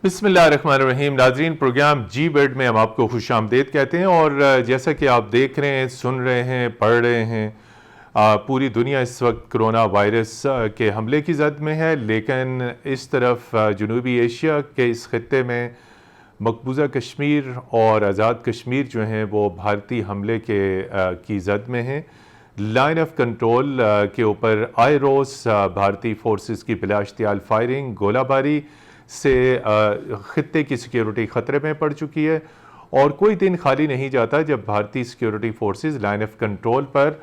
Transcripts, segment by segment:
بسم اللہ الرحمن الرحیم. ناظرین، پروگرام جی ورڈ میں ہم آپ کو خوش آمدید کہتے ہیں. اور جیسا کہ آپ دیکھ رہے ہیں، سن رہے ہیں، پڑھ رہے ہیں، پوری دنیا اس وقت کرونا وائرس کے حملے کی زد میں ہے. لیکن اس طرف جنوبی ایشیا کے اس خطے میں مقبوضہ کشمیر اور آزاد کشمیر جو ہیں وہ بھارتی حملے کی زد میں ہیں. لائن آف کنٹرول کے اوپر آئے روز بھارتی فورسز کی بلا اشتعال فائرنگ، گولہ باری سے خطے کی سیکیورٹی خطرے میں پڑ چکی ہے. اور کوئی دن خالی نہیں جاتا جب بھارتی security forces line of control پر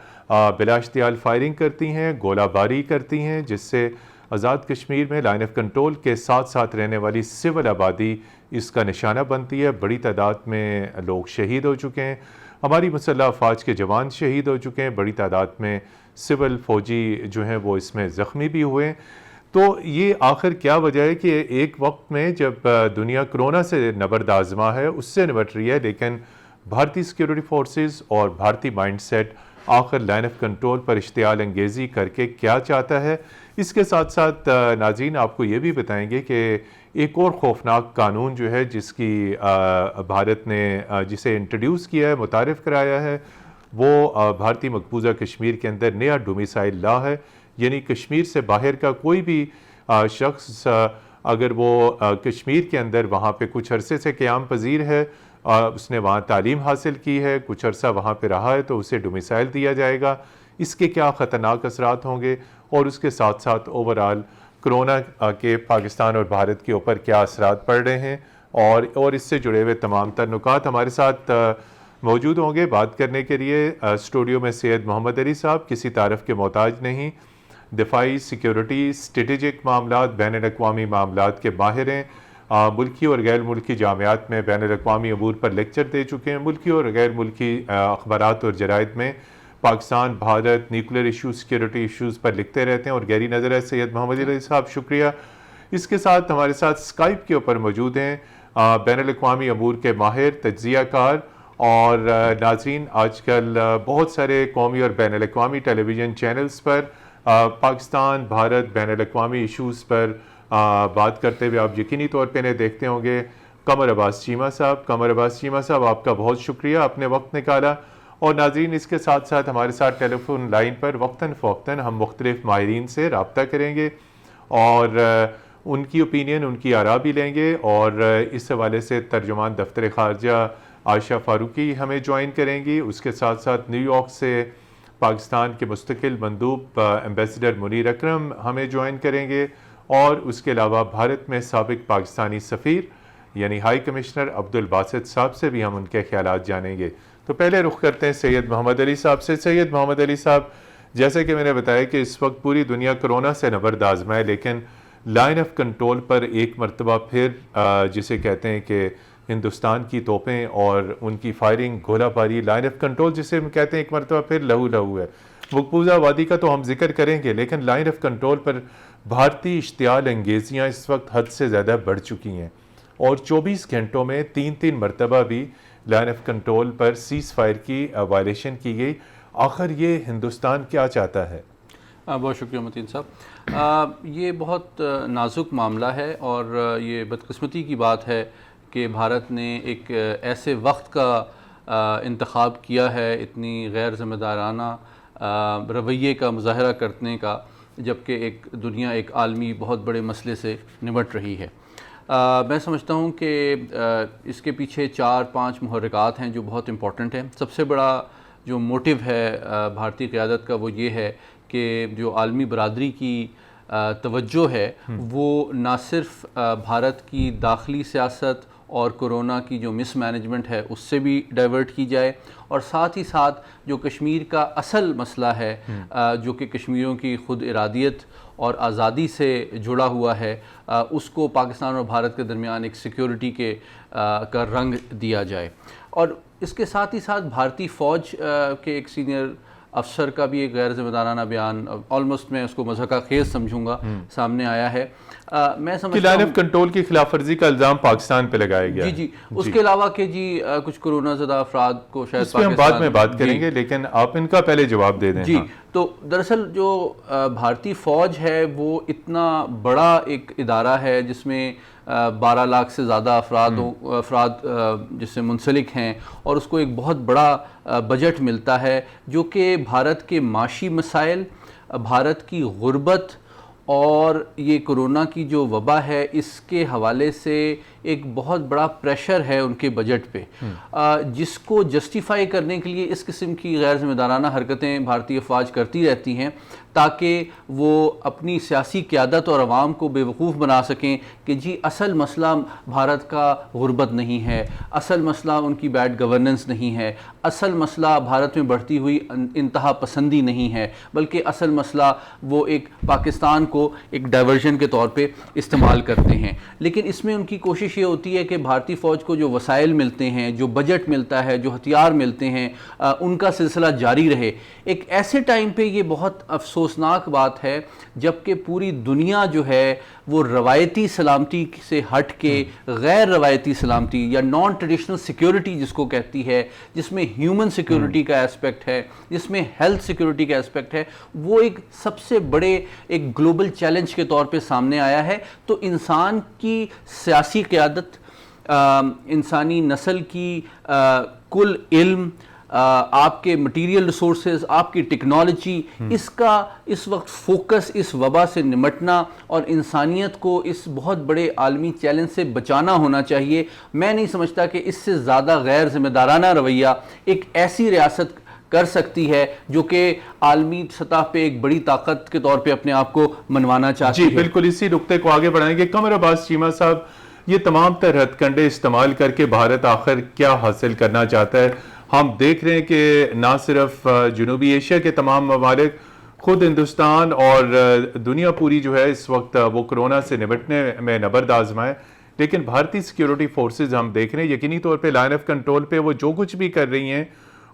بلا اشتعال فائرنگ کرتی ہیں، گولہ باری کرتی ہیں، جس سے آزاد کشمیر میں لائن آف کنٹرول کے ساتھ ساتھ رہنے والی سول آبادی اس کا نشانہ بنتی ہے. بڑی تعداد میں لوگ شہید ہو چکے ہیں، ہماری مسلح افواج کے جوان شہید ہو چکے ہیں، بڑی تعداد میں سول فوجی جو ہیں وہ اس میں زخمی بھی ہوئے ہیں. تو یہ آخر کیا وجہ ہے کہ ایک وقت میں جب دنیا کرونا سے نبرد آزما ہے، اس سے نمٹ رہی ہے، لیکن بھارتی سیکیورٹی فورسز اور بھارتی مائنڈ سیٹ آخر لائن آف کنٹرول پر اشتعال انگیزی کر کے کیا چاہتا ہے؟ اس کے ساتھ ساتھ ناظرین آپ کو یہ بھی بتائیں گے کہ ایک اور خوفناک قانون جو ہے جس کی بھارت نے جسے انٹروڈیوس کیا ہے، متعارف کرایا ہے، وہ بھارتی مقبوضہ کشمیر کے اندر نیا ڈومیسائل لا ہے. یعنی کشمیر سے باہر کا کوئی بھی شخص اگر وہ کشمیر کے اندر وہاں پہ کچھ عرصے سے قیام پذیر ہے، اس نے وہاں تعلیم حاصل کی ہے، کچھ عرصہ وہاں پہ رہا ہے، تو اسے ڈومیسائل دیا جائے گا. اس کے کیا خطرناک اثرات ہوں گے، اور اس کے ساتھ ساتھ اوورآل کرونا کے پاکستان اور بھارت کے اوپر کیا اثرات پڑ رہے ہیں، اور اس سے جڑے ہوئے تمام تر نکات ہمارے ساتھ موجود ہوں گے. بات کرنے کے لیے اسٹوڈیو میں سید محمد علی صاحب کسی تعارف کے محتاج نہیں، دفاعی، سیکیورٹی، اسٹریٹجک معاملات، بین الاقوامی معاملات کے ماہر ہیں. ملکی اور غیر ملکی جامعات میں بین الاقوامی امور پر لیکچر دے چکے ہیں. ملکی اور غیر ملکی اخبارات اور جرائد میں Pakistan, Bharat, nuclear issues, security issues پر لکھتے رہتے ہیں اور گہری نظر ہے. سید محمد علی صاحب شکریہ. اس کے ساتھ ہمارے ساتھ اسکائپ کے اوپر موجود ہیں بین الاقوامی امور کے ماہر، تجزیہ کار. اور ناظرین، آج کل بہت سارے قومی اور بین الاقوامی ٹیلی ویژن چینلز پر پاکستان، بھارت، بین الاقوامی ایشوز پر بات کرتے ہوئے آپ یقینی طور پہ انہیں دیکھتے ہوں گے. قمر عباس چیمہ صاحب، آپ کا بہت شکریہ، آپ نے وقت نکالا. اور ناظرین، اس کے ساتھ ساتھ ہمارے ساتھ ٹیلی فون لائن پر وقتاً فوقتاً ہم مختلف ماہرین سے رابطہ کریں گے اور ان کی اوپینین، ان کی آراء بھی لیں گے. اور اس حوالے سے ترجمان دفتر خارجہ عائشہ فاروقی ہمیں جوائن کریں گی. اس کے ساتھ ساتھ نیو یارک سے پاکستان کے مستقل مندوب ایمبیسڈر منیر اکرم ہمیں جوائن کریں گے. اور اس کے علاوہ بھارت میں سابق پاکستانی سفیر یعنی ہائی کمشنر عبدالباسط صاحب سے بھی ہم ان کے خیالات جانیں گے. تو پہلے رخ کرتے ہیں سید محمد علی صاحب سے. سید محمد علی صاحب، جیسے کہ میں نے بتایا کہ اس وقت پوری دنیا کرونا سے نبرد آزما ہے، لیکن لائن آف کنٹرول پر ایک مرتبہ پھر جسے کہتے ہیں کہ ہندوستان کی توپیں اور ان کی فائرنگ، گولہ باری، لائن آف کنٹرول جسے ہم کہتے ہیں ایک مرتبہ پھر لہو ہے. مقبوضہ آبادی کا تو ہم ذکر کریں گے، لیکن لائن آف کنٹرول پر بھارتی اشتعال انگیزیاں اس وقت حد سے زیادہ بڑھ چکی ہیں، اور 24 گھنٹوں میں تین مرتبہ بھی line of control per cease fire کی وائلیشن کی گئی. آخر یہ ہندوستان کیا چاہتا ہے؟ بہت شکریہ متین صاحب. یہ بہت نازک معاملہ ہے، اور یہ بدقسمتی کی بات ہے کہ بھارت نے ایک ایسے وقت کا انتخاب کیا ہے اتنی غیر ذمہ دارانہ رویے کا مظاہرہ کرنے کا، جبکہ ایک دنیا ایک عالمی بہت بڑے مسئلے سے نمٹ رہی ہے. میں سمجھتا ہوں کہ اس کے پیچھے 4-5 محرکات ہیں جو بہت امپورٹنٹ ہیں. سب سے بڑا جو موٹیو ہے بھارتی قیادت کا وہ یہ ہے کہ جو عالمی برادری کی توجہ ہے وہ نہ صرف بھارت کی داخلی سیاست اور کرونا کی جو مس مینجمنٹ ہے اس سے بھی ڈائیورٹ کی جائے، اور ساتھ ہی ساتھ جو کشمیر کا اصل مسئلہ ہے جو کہ کشمیریوں کی خود ارادیت اور آزادی سے جڑا ہوا ہے، اس کو پاکستان اور بھارت کے درمیان ایک سیکیورٹی کا رنگ دیا جائے. اور اس کے ساتھ ہی ساتھ بھارتی فوج کے ایک سینئر افسر کا بھی ایک غیر ذمہ دارانہ بیان، آلموسٹ میں اس کو مضحکہ خیز سمجھوں گا، سامنے آیا ہے. میں کہ سمجھتا لائن ہوں آف کنٹرول کی خلاف ورزی کا الزام پاکستان پہ لگایا گیا جی اس کے علاوہ کہ جی کچھ کورونا زدہ افراد کو شاید اس پہ ہم بعد میں بات کریں گے، لیکن آپ ان کا پہلے جواب دے دیں. جی تو دراصل جو بھارتی فوج ہے وہ اتنا بڑا ایک ادارہ ہے جس میں 12 لاکھ سے زیادہ افراد جس سے منسلک ہیں، اور اس کو ایک بہت بڑا بجٹ ملتا ہے جو کہ بھارت کے معاشی مسائل، بھارت کی غربت اور یہ کرونا کی جو وبا ہے اس کے حوالے سے ایک بہت بڑا پریشر ہے ان کے بجٹ پہ، جس کو جسٹیفائی کرنے کے لیے اس قسم کی غیر ذمہ دارانہ حرکتیں بھارتی افواج کرتی رہتی ہیں تاکہ وہ اپنی سیاسی قیادت اور عوام کو بے وقوف بنا سکیں کہ جی اصل مسئلہ بھارت کا غربت نہیں ہے، اصل مسئلہ ان کی بیڈ گورننس نہیں ہے، اصل مسئلہ بھارت میں بڑھتی ہوئی انتہا پسندی نہیں ہے، بلکہ اصل مسئلہ وہ ایک پاکستان کو ایک ڈائیورژن کے طور پہ استعمال کرتے ہیں. لیکن اس میں ان کی کوشش یہ ہوتی ہے کہ بھارتی فوج کو جو وسائل ملتے ہیں، جو بجٹ ملتا ہے، جو ہتھیار ملتے ہیں، ان کا سلسلہ جاری رہے. ایک ایسے ٹائم پہ یہ بہت افسوسناک بات ہے جبکہ پوری دنیا جو ہے وہ روایتی سلامتی سے ہٹ کے غیر روایتی سلامتی یا نان ٹریڈیشنل سیکیورٹی جس کو کہتی ہے، جس میں ہیومن سیکیورٹی کا ایسپیکٹ ہے، جس میں ہیلتھ سیکیورٹی کا ایسپیکٹ ہے، وہ ایک سب سے بڑے ایک گلوبل چیلنج کے طور پہ سامنے آیا ہے. تو انسان کی سیاسی قیادت، انسانی نسل کی کل علم، آپ کے مٹیریل ریسورسز، آپ کی ٹیکنالوجی، اس کا اس وقت فوکس اس وبا سے نمٹنا اور انسانیت کو اس بہت بڑے عالمی چیلنج سے بچانا ہونا چاہیے. میں نہیں سمجھتا کہ اس سے زیادہ غیر ذمہ دارانہ رویہ ایک ایسی ریاست کر سکتی ہے جو کہ عالمی سطح پہ ایک بڑی طاقت کے طور پہ اپنے آپ کو منوانا چاہتی ہے. جی بالکل، اسی نقطے کو آگے بڑھائیں گے. قمر عباس چیمہ صاحب، یہ تمام تر ہتھ کنڈے استعمال کر کے بھارت آخر کیا حاصل کرنا چاہتا ہے؟ ہم دیکھ رہے ہیں کہ نہ صرف جنوبی ایشیا کے تمام ممالک، خود ہندوستان اور دنیا پوری جو ہے اس وقت وہ کرونا سے نمٹنے میں نبرد آزمائے، لیکن بھارتی سیکیورٹی فورسز ہم دیکھ رہے ہیں یقینی طور پہ لائن آف کنٹرول پہ وہ جو کچھ بھی کر رہی ہیں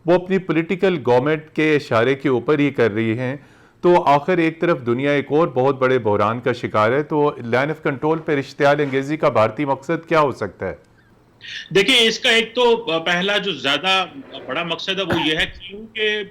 وہ اپنی پولیٹیکل گورنمنٹ کے اشارے کے اوپر ہی کر رہی ہیں. تو آخر ایک طرف دنیا ایک اور بہت بڑے بحران کا شکار ہے، تو لائن آف کنٹرول پہ اشتعال انگیزی کا بھارتی مقصد کیا ہو سکتا ہے؟ دیکھیں، اس کا ایک تو پہلا جو زیادہ بڑا مقصد ہے وہ یہ ہے کیونکہ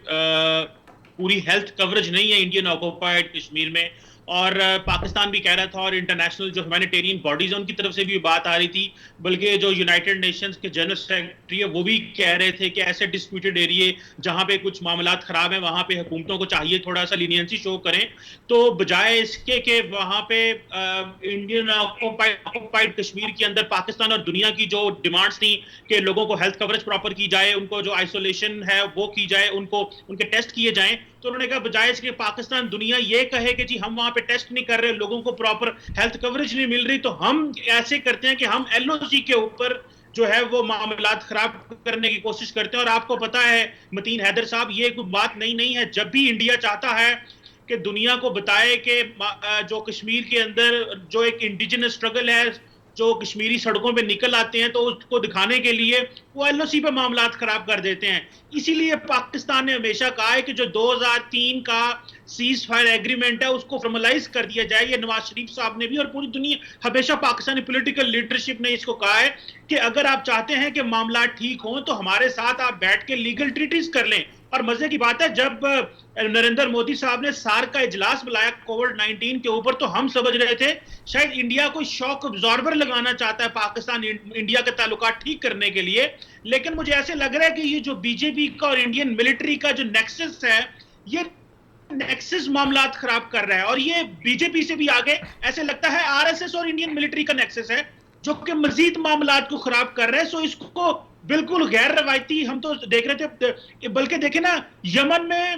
پوری ہیلتھ کوریج نہیں ہے انڈین آکوپائڈ کشمیر میں، اور پاکستان بھی کہہ رہا تھا اور انٹرنیشنل جو ہیومینیٹیرین باڈیز ہیں ان کی طرف سے بھی بات آ رہی تھی، بلکہ جو یونائٹڈ نیشنز کے جنرل سیکرٹری ہے وہ بھی کہہ رہے تھے کہ ایسے ڈسپیوٹڈ ایریے جہاں پہ کچھ معاملات خراب ہیں وہاں پہ حکومتوں کو چاہیے تھوڑا سا لینینسی شو کریں، تو بجائے اس کے کہ وہاں پہ انڈین آکوپائڈ کشمیر کے اندر پاکستان اور دنیا کی جو ڈیمانڈز تھیں کہ لوگوں کو ہیلتھ کوریج پراپر کی جائے، ان کو جو آئسولیشن ہے وہ کی جائے، ان کے ٹیسٹ کیے جائیں، تو انہوں نے کہا بجائے اس کے پاکستان دنیا یہ کہے کہ جی ہم وہاں پہ ٹیسٹ نہیں کر رہے، لوگوں کو پراپر ہیلتھ کوریج نہیں مل رہی، تو ہم ایسے کرتے ہیں کہ ہم ایل او سی کے اوپر جو ہے وہ معاملات خراب کرنے کی کوشش کرتے ہیں. اور آپ کو پتا ہے متین حیدر صاحب، یہ کوئی بات نہیں ہے. جب بھی انڈیا چاہتا ہے کہ دنیا کو بتائے کہ جو کشمیر کے اندر جو ایک انڈیجنس اسٹرگل ہے، جو کشمیری سڑکوں پہ نکل آتے ہیں، تو اس کو دکھانے کے لیے وہ ایل او سی پہ معاملات خراب کر دیتے ہیں. اسی لیے پاکستان نے ہمیشہ کہا ہے کہ جو 2003 کا سیز فائر ایگریمنٹ ہے اس کو فارملائز کر دیا جائے. یہ نواز شریف صاحب نے بھی اور پوری دنیا ہمیشہ پاکستانی پولیٹیکل لیڈرشپ نے اس کو کہا ہے کہ اگر آپ چاہتے ہیں کہ معاملات ٹھیک ہوں تو ہمارے ساتھ آپ بیٹھ کے لیگل ٹریٹیز کر لیں. اور مزے کی بات ہے، جب نریندر مودی صاحب نے سارک کا اجلاس بلایا کووڈ-19 کے اوپر، تو ہم سمجھ رہے تھے شاید انڈیا کوئی شاک ابزاربر لگانا چاہتا ہے پاکستان انڈیا کے تعلقات ٹھیک کرنے کے لیے. لیکن مجھے ایسے لگ رہا ہے کہ یہ جو بی جے پی کا اور انڈین ملٹری کا جو نیکسس ہے، یہ نیکسس معاملات خراب کر رہا ہے، اور یہ بی جے پی سے بھی آگے ایسے لگتا ہے آر ایس ایس اور انڈین ملٹری کا نیکسس ہے جو کہ مزید معاملات کو خراب کر رہے ہیں. سو اس کو بالکل غیر روایتی ہم تو دیکھ رہے تھے. بلکہ دیکھیں نا، یمن میں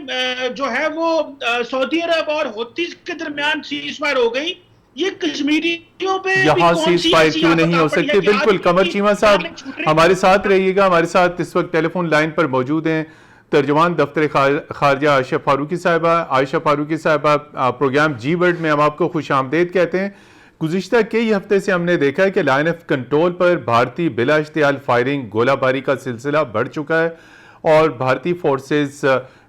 جو ہے وہ سعودی عرب اور حوثیز کے درمیان سیز فائر ہو گئی. یہ کشمیریوں پہ یہاں سیز فائر کیوں نہیں ہو سکتے؟ بالکل. قمر چیمہ صاحب ہمارے ساتھ رہیے گا. ہمارے ساتھ اس وقت ٹیلی فون لائن پر موجود ہیں ترجمان دفتر خارجہ عائشہ فاروقی صاحبہ. پروگرام جی ورلڈ میں ہم آپ کو خوش آمدید کہتے ہیں. گزشتہ کئی ہفتے سے ہم نے دیکھا ہے کہ لائن آف کنٹرول پر بھارتی بلا اشتعال فائرنگ، گولہ باری کا سلسلہ بڑھ چکا ہے، اور بھارتی forces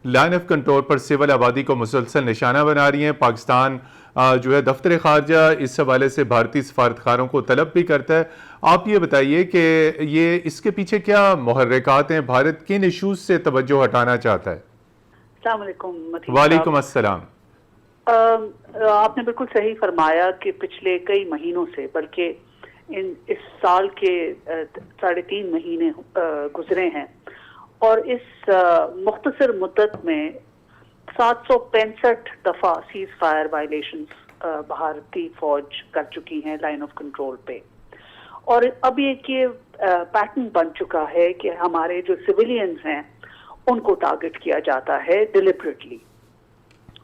line of control per civil آبادی کو مسلسل نشانہ بنا رہی ہیں. پاکستان جو ہے دفتر خارجہ اس حوالے سے بھارتی سفارتکاروں کو طلب بھی کرتا ہے. آپ یہ بتائیے کہ یہ اس کے پیچھے کیا محرکات ہیں؟ بھارت کن ایشوز سے توجہ ہٹانا چاہتا ہے؟ السلام علیکم متین وعلیکم السلام. آپ نے بالکل صحیح فرمایا کہ پچھلے کئی مہینوں سے، بلکہ اس سال کے 3.5 مہینے گزرے ہیں، اور اس مختصر مدت میں 765 دفعہ سیز فائر وائلیشنز بھارتی فوج کر چکی ہیں لائن آف کنٹرول پہ. اور اب یہ پیٹرن بن چکا ہے کہ ہمارے جو سویلینز ہیں ان کو ٹارگٹ کیا جاتا ہے ڈیلیبریٹلی،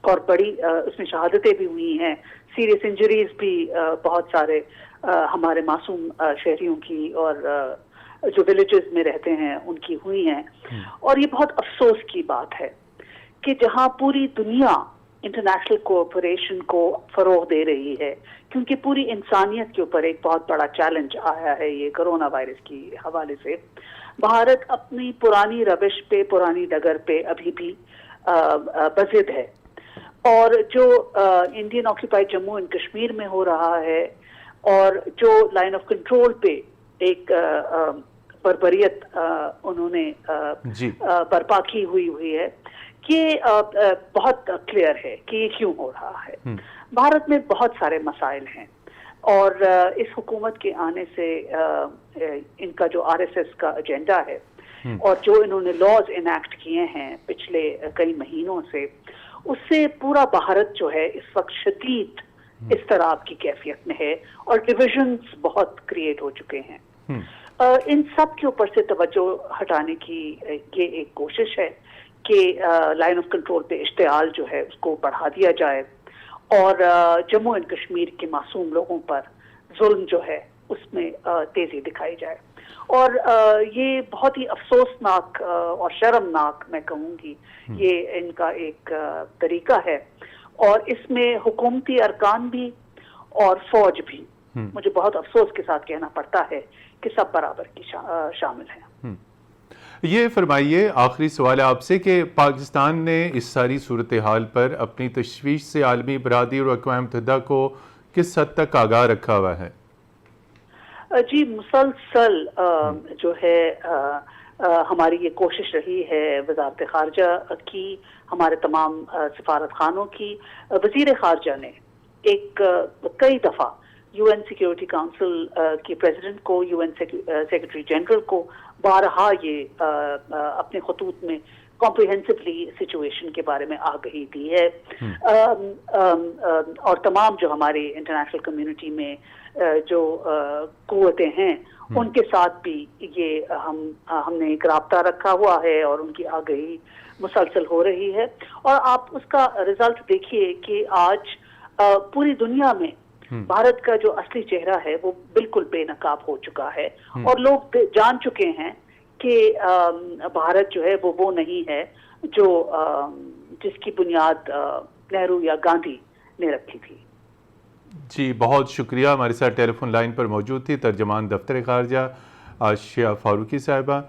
اور بڑی اس میں شہادتیں بھی ہوئی ہیں، سیریس انجریز بھی بہت سارے ہمارے معصوم شہریوں کی اور جو ولیجز میں رہتے ہیں ان کی ہوئی ہیں. اور یہ بہت افسوس کی بات ہے کہ جہاں پوری دنیا انٹرنیشنل کوآپریشن کو فروغ دے رہی ہے، کیونکہ پوری انسانیت کے اوپر ایک بہت بڑا چیلنج آیا ہے یہ کرونا وائرس کی حوالے سے، بھارت اپنی پرانی روش پہ، پرانی ڈگر پہ ابھی بھی بضد ہے. اور جو Indian occupied Jammu and Kashmir میں ہو رہا ہے، اور جو لائن آف کنٹرول پہ ایک بربریت انہوں نے برپا کی ہوئی ہے، یہ بہت کلیئر ہے کہ یہ کیوں ہو رہا ہے. بھارت میں بہت سارے مسائل ہیں، اور اس حکومت کے آنے سے ان کا جو RSS کا ایجنڈا ہے اور جو انہوں نے لاز انیکٹ کیے ہیں پچھلے کئی مہینوں سے، اس سے پورا بھارت جو ہے اس وقت شدید اضطراب کی کیفیت میں ہے، اور ڈویژنز بہت کریٹ ہو چکے ہیں. ان سب کے اوپر سے توجہ ہٹانے کی یہ ایک کوشش ہے کہ لائن آف کنٹرول پہ اشتعال جو ہے اس کو بڑھا دیا جائے، اور جموں اینڈ کشمیر کے معصوم لوگوں پر ظلم جو ہے اس میں تیزی دکھائی جائے. اور یہ بہت ہی افسوسناک اور شرمناک میں کہوں گی یہ ان کا ایک طریقہ ہے، اور اس میں حکومتی ارکان بھی اور فوج بھی، مجھے بہت افسوس کے ساتھ کہنا پڑتا ہے کہ سب برابر کی شامل ہیں. یہ فرمائیے، آخری سوال ہے آپ سے، کہ پاکستان نے اس ساری صورتحال پر اپنی تشویش سے عالمی برادری اور اقوام متحدہ کو کس حد تک آگاہ رکھا ہوا ہے؟ جی مسلسل جو ہے ہماری یہ کوشش رہی ہے، وزارت خارجہ کی، ہمارے تمام سفارت خانوں کی. وزیر خارجہ نے کئی دفعہ UN سیکیورٹی کونسل کے پریزیڈنٹ کو، UN سیکرٹری جنرل کو بارہا یہ اپنے خطوط میں کمپریہنسولی سچویشن کے بارے میں آگہی دی ہے. اور تمام جو ہماری انٹرنیشنل کمیونٹی میں جو قوتیں ہیں ان کے ساتھ بھی یہ ہم نے ایک رابطہ رکھا ہوا ہے، اور ان کی آگہی مسلسل ہو رہی ہے. اور آپ اس کا رزلٹ دیکھیے کہ آج پوری دنیا میں بھارت کا جو اصلی چہرہ ہے وہ بالکل بے نقاب ہو چکا ہے، اور لوگ جان چکے ہیں کہ بھارت جو ہے وہ نہیں ہے جو جس کی بنیاد نہرو یا گاندھی نے رکھی تھی. جی بہت شکریہ. ہمارے ساتھ ٹیلی فون لائن پر موجود تھی ترجمان دفتر خارجہ آشیا فاروقی صاحبہ.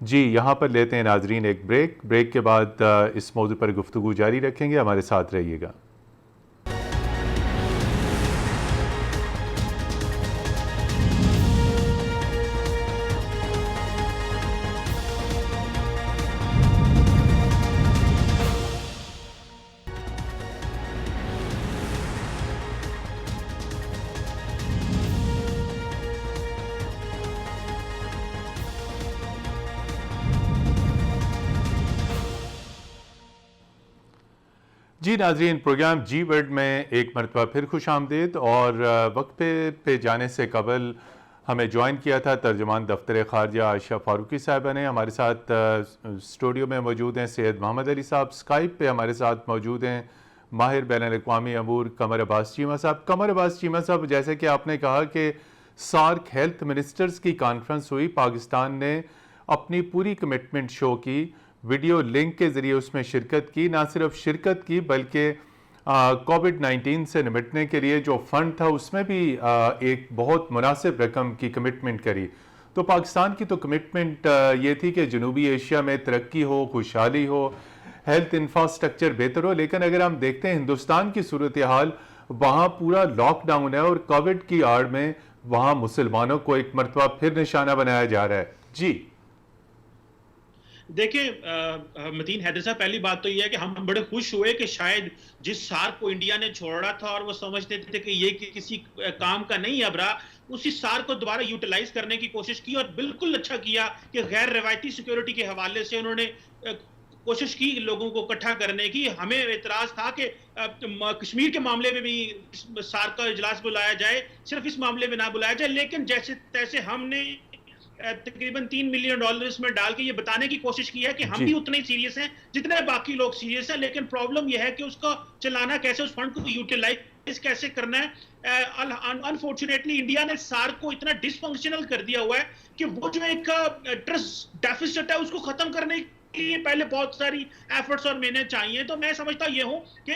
جی یہاں پر لیتے ہیں ناظرین ایک بریک کے بعد اس موضوع پر گفتگو جاری رکھیں گے. ہمارے ساتھ رہیے گا. جی ناظرین، پروگرام جی ورلڈ میں ایک مرتبہ پھر خوش آمدید. اور وقفے پہ جانے سے قبل ہمیں جوائن کیا تھا ترجمان دفتر خارجہ عائشہ فاروقی صاحبہ نے. ہمارے ساتھ اسٹوڈیو میں موجود ہیں سید محمد علی صاحب. اسکائپ پہ ہمارے ساتھ موجود ہیں ماہر بین الاقوامی امور قمر عباس چیمہ صاحب. قمر عباس چیمہ صاحب، جیسے کہ آپ نے کہا کہ سارک ہیلتھ منسٹرز کی کانفرنس ہوئی، پاکستان نے اپنی پوری کمٹمنٹ شو کی، ویڈیو لنک کے ذریعے اس میں شرکت کی. نہ صرف شرکت کی بلکہ کووڈ-19 سے نمٹنے کے لیے جو فنڈ تھا اس میں بھی ایک بہت مناسب رقم کی کمٹمنٹ کری. تو پاکستان کی تو کمٹمنٹ یہ تھی کہ جنوبی ایشیا میں ترقی ہو، خوشحالی ہو، ہیلتھ انفراسٹرکچر بہتر ہو. لیکن اگر ہم دیکھتے ہیں ہندوستان کی صورتحال، وہاں پورا لاک ڈاؤن ہے اور کووڈ کی آڑ میں وہاں مسلمانوں کو ایک مرتبہ پھر نشانہ بنایا جا رہا ہے. جی دیکھیں متین حیدر صاحب، پہلی بات تو یہ ہے کہ ہم بڑے خوش ہوئے کہ شاید جس سارک کو انڈیا نے چھوڑا تھا اور وہ سمجھتے تھے کہ یہ کسی کام کا نہیں اب رہا، اسی سارک کو دوبارہ یوٹیلائز کرنے کی کوشش کی، اور بالکل اچھا کیا کہ غیر روایتی سیکیورٹی کے حوالے سے انہوں نے کوشش کی لوگوں کو اکٹھا کرنے کی. ہمیں اعتراض تھا کہ کشمیر کے معاملے میں بھی سارک کا اجلاس بلایا جائے، صرف اس معاملے میں نہ بلایا جائے، لیکن جیسے تیسے ہم نے تقریباً $3 ملین اس میں ڈال کے یہ بتانے کی کوشش کی ہے کہ ہم بھی اتنے سیریس ہیں جتنے باقی لوگ سیریس ہیں، لیکن پرابلم یہ ہے کہ اس کو چلانا کیسے، اس فنڈ کو یوٹیلائز کیسے کرنا ہے. انفارچونیٹلی انڈیا نے سارک کو اتنا ڈس فنکشنل کر دیا ہوا ہے کہ وہ جو ایک ٹرسٹ ڈیفیسٹ ہے اس کو ختم کرنے کے لیے پہلے بہت ساری ایفرٹس اور محنت چاہیے. تو میں سمجھتا یہ ہوں کہ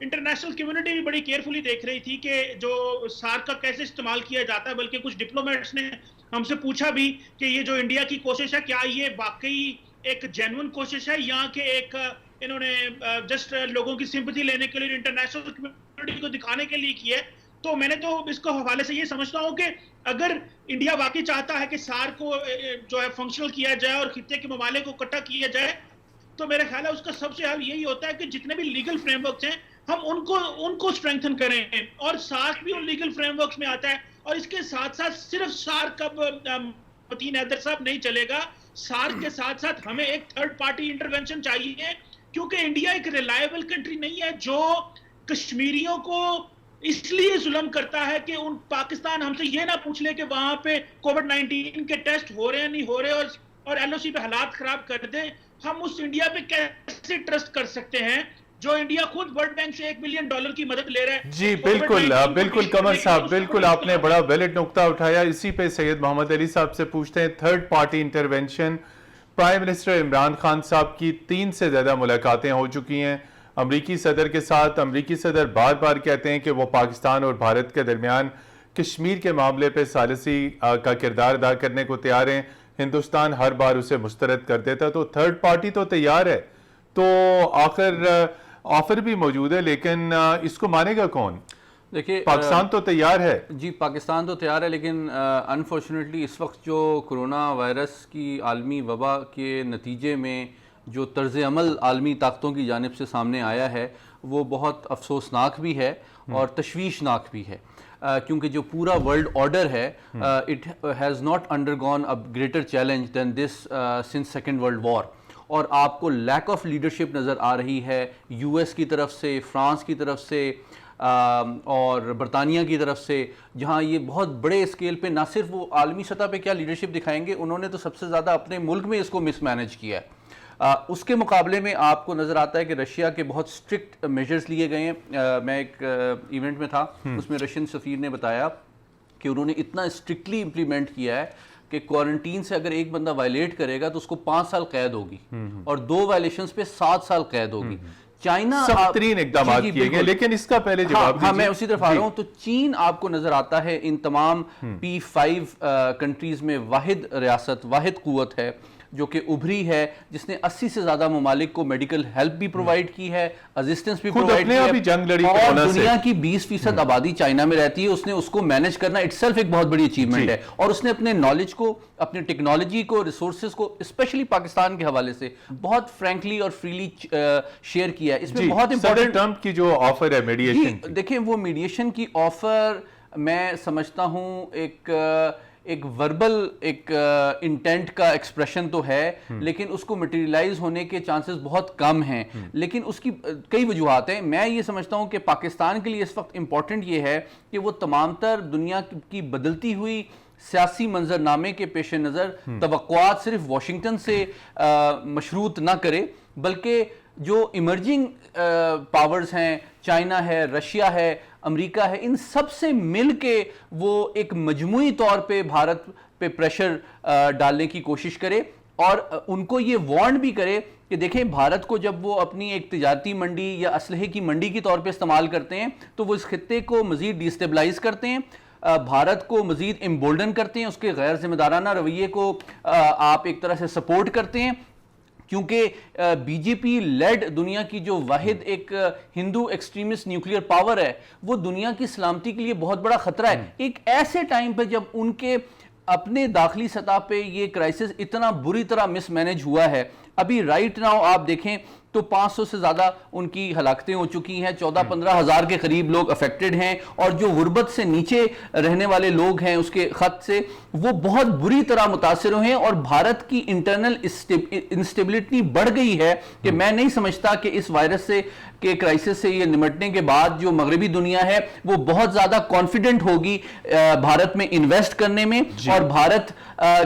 انٹرنیشنل کمیونٹی بھی بڑی کیئرفلی دیکھ رہی تھی کہ جو سارک کا کیسے استعمال کیا جاتا ہے، بلکہ کچھ ڈپلومیٹس نے ہم سے پوچھا بھی کہ یہ جو انڈیا کی کوشش ہے کیا یہ واقعی ایک جینوئن کوشش ہے یا کہ ایک انہوں نے جسٹ لوگوں کی سمپتھی لینے کے لیے انٹرنیشنل کمیونٹی کو دکھانے کے لیے کی ہے. تو میں نے تو اس کو حوالے سے یہ سمجھتا ہوں کہ اگر انڈیا واقعی چاہتا ہے کہ سارک کو جو ہے فنکشنل کیا جائے اور خطے کے ممالک کو اکٹھا کیا جائے، تو میرا خیال ہے اس کا سب سے حل یہی ہوتا ہے کہ جتنے بھی لیگل فریم ورکس ہیں ہم ان کو اسٹرینتھن کریں، اور سارک بھی ان لیگل فریم ورکس میں آتا ہے. اور اس کے ساتھ ساتھ صرف سارک اب متین حیدر صاحب نہیں چلے گا، سارک کے ساتھ ساتھ ہمیں ایک تھرڈ پارٹی انٹروینشن چاہیے، کیونکہ انڈیا ایک ریلائبل کنٹری نہیں ہے جو کشمیریوں کو اس لیے ظلم کرتا ہے کہ پاکستان ہم سے یہ نہ پوچھ لے کہ وہاں پہ کووڈ-19 کے ٹیسٹ ہو رہے ہیں نہیں ہو رہے، اور ایل او سی پہ حالات خراب کر دیں. ہم اس انڈیا پہ کیسے ٹرسٹ کر سکتے ہیں جو انڈیا خود ورلڈ بینک سے $1 بلین کی مدد لے رہا ہے؟ جی بالکل قمر صاحب، بالکل آپ نے بڑا ویلڈ نقطہ اٹھایا. اسی پہ سید محمد علی صاحب سے پوچھتے ہیں، third party intervention. Prime minister Imran Khan صاحب کی 3 سے زیادہ ملاقاتیں ہو چکی ہیں امریکی صدر کے ساتھ. امریکی صدر بار بار کہتے ہیں کہ وہ پاکستان اور بھارت کے درمیان کشمیر کے معاملے پہ ثالثی کا کردار ادا کرنے کو تیار ہیں. ہندوستان ہر بار اسے مسترد کر دیتا، تو تھرڈ پارٹی تو تیار ہے، تو آخر آفر بھی موجود ہے، لیکن اس کو مانے گا کون؟ دیکھیے پاکستان تو تیار ہے. جی پاکستان تو تیار ہے، لیکن انفارچونیٹلی اس وقت جو کرونا وائرس کی عالمی وبا کے نتیجے میں جو طرز عمل عالمی طاقتوں کی جانب سے سامنے آیا ہے وہ بہت افسوسناک بھی ہے اور تشویشناک بھی ہے، کیونکہ جو پورا ورلڈ آرڈر ہے it has not undergone a greater challenge than this since second world war. اور آپ کو لیک آف لیڈرشپ نظر آ رہی ہے یو ایس کی طرف سے، فرانس کی طرف سے اور برطانیہ کی طرف سے، جہاں یہ بہت بڑے اسکیل پہ نہ صرف وہ عالمی سطح پہ کیا لیڈرشپ دکھائیں گے، انہوں نے تو سب سے زیادہ اپنے ملک میں اس کو مس مینج کیا ہے. اس کے مقابلے میں آپ کو نظر آتا ہے کہ رشیا کے بہت سٹرکٹ میجرز لیے گئے ہیں. میں ایک ایونٹ میں تھا، اس میں رشین سفیر نے بتایا کہ انہوں نے اتنا اسٹرکٹلی امپلیمنٹ کیا ہے کہ کوارنٹین سے اگر ایک بندہ وائلیٹ کرے گا تو اس کو 5 سال قید ہوگی اور 2 وائلیشنز پہ 7 سال قید ہوگی. چائنا سخت ترین اقدامات کیے گئے، لیکن اس کا پہلے جواب ہاں میں اسی طرف آ رہا ہوں. تو چین آپ کو نظر آتا ہے ان تمام P5 کنٹریز میں واحد ریاست، واحد قوت ہے جو کہ ابھری ہے، جس نے 80 سے زیادہ ممالک کو میڈیکل ہیلپ بھی پرووائڈ کی ہے، اسسٹنس بھی پرووائڈ کی ہے، اور دنیا کی 20% آبادی چائنا میں رہتی ہے. اس نے اس کو مینج کرنا اٹ سیلف ایک بہت بڑی اچیومنٹ ہے، اور اس نے اپنے نالج کو، اپنے ٹیکنالوجی کو، ریسورسز کو اسپیشلی پاکستان کے حوالے سے بہت فرینکلی اور فریلی شیئر کیا ہے. اس میں بہت امپورٹنٹ ٹرمپ کی جو آفر ہے میڈیشن کی، دیکھیں وہ میڈیشن کی آفر میں سمجھتا ہوں ایک وربل ایک انٹینٹ کا ایکسپریشن تو ہے، لیکن اس کو مٹیریلائز ہونے کے چانسز بہت کم ہیں. لیکن اس کی کئی وجوہات ہیں. میں یہ سمجھتا ہوں کہ پاکستان کے لیے اس وقت امپورٹنٹ یہ ہے کہ وہ تمام تر دنیا کی بدلتی ہوئی سیاسی منظرنامے کے پیش نظر توقعات صرف واشنگٹن سے مشروط نہ کرے، بلکہ جو ایمرجنگ پاورز ہیں، چائنا ہے، رشیا ہے، امریکہ ہے، ان سب سے مل کے وہ ایک مجموعی طور پہ بھارت پہ پریشر ڈالنے کی کوشش کرے، اور ان کو یہ وارن بھی کرے کہ دیکھیں بھارت کو جب وہ اپنی ایک تجارتی منڈی یا اسلحے کی منڈی کے طور پہ استعمال کرتے ہیں تو وہ اس خطے کو مزید ڈیسٹیبلائز کرتے ہیں، بھارت کو مزید امبولڈن کرتے ہیں، اس کے غیر ذمہ دارانہ رویے کو آپ ایک طرح سے سپورٹ کرتے ہیں. کیونکہ بی جے پی لیڈ دنیا کی جو واحد ایک ہندو ایکسٹریمسٹ نیوکلیئر پاور ہے وہ دنیا کی سلامتی کے لیے بہت بڑا خطرہ ہے. ایک ایسے ٹائم پہ جب ان کے اپنے داخلی سطح پہ یہ کرائسس اتنا بری طرح مس مینج ہوا ہے. ابھی رائٹ ناؤ آپ دیکھیں تو 500 سے زیادہ ان کی ہلاکتیں ہو چکی ہیں, 14-15 ہزار کے قریب لوگ افیکٹڈ ہیں, اور جو غربت سے نیچے رہنے والے لوگ ہیں اس کے خط سے وہ بہت بری طرح متاثر ہوئے ہیں. اور بھارت کی انٹرنل انسٹیبلٹی بڑھ گئی ہے کہ میں نہیں سمجھتا کہ اس وائرس سے کے کرائسس سے یہ نمٹنے کے بعد جو مغربی دنیا ہے وہ بہت زیادہ کانفیڈنٹ ہوگی بھارت میں انویسٹ کرنے میں, اور بھارت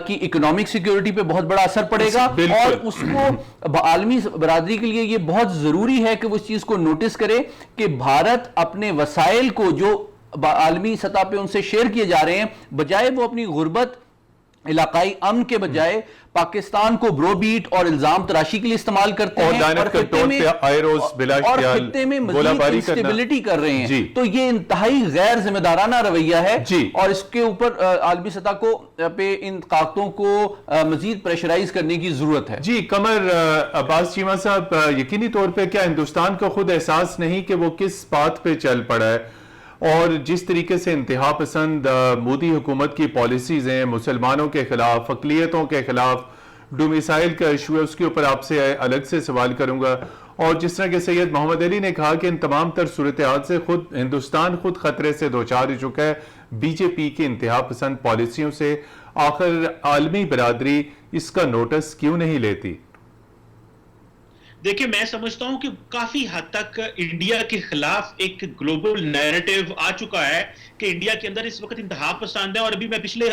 کی اکنامک سیکیورٹی پہ بہت بڑا اثر پڑے گا. اور اس کو عالمی برادری کے لیے یہ بہت ضروری ہے کہ وہ اس چیز کو نوٹس کرے کہ بھارت اپنے وسائل کو جو عالمی سطح پہ ان سے شیئر کیے جا رہے ہیں, بجائے وہ اپنی غربت, علاقائی امن کے بجائے پاکستان کو برو بیٹ اور الزام تراشی کے لیے استعمال کرتے ہیں, اور خطے میں مزید انسٹیبلٹی کر رہے ہیں. تو یہ انتہائی غیر ذمہ دارانہ رویہ ہے, اور اس کے اوپر عالمی سطح کو پہ ان طاقتوں کو مزید پریشرائز کرنے کی ضرورت ہے. جی قمر عباس چیمہ صاحب, یقینی طور پہ کیا ہندوستان کو خود احساس نہیں کہ وہ کس بات پہ چل پڑا ہے, اور جس طریقے سے انتہا پسند مودی حکومت کی پالیسیز ہیں مسلمانوں کے خلاف, اقلیتوں کے خلاف, ڈومیسائل کا ایشو ہے, اس کے اوپر آپ سے الگ سے سوال کروں گا. اور جس طرح کہ سید محمد علی نے کہا کہ ان تمام تر صورتحال سے ہندوستان خود خطرے سے دوچار ہو چکا ہے بی جے پی کی انتہا پسند پالیسیوں سے, آخر عالمی برادری اس کا نوٹس کیوں نہیں لیتی؟ دیکھیں میں سمجھتا ہوں کہ کافی حد تک انڈیا کے خلاف ایک گلوبل نیریٹو آ چکا ہے کہ انڈیا کے اندر اس وقت انتہا پسند ہے. اور ابھی میں پچھلے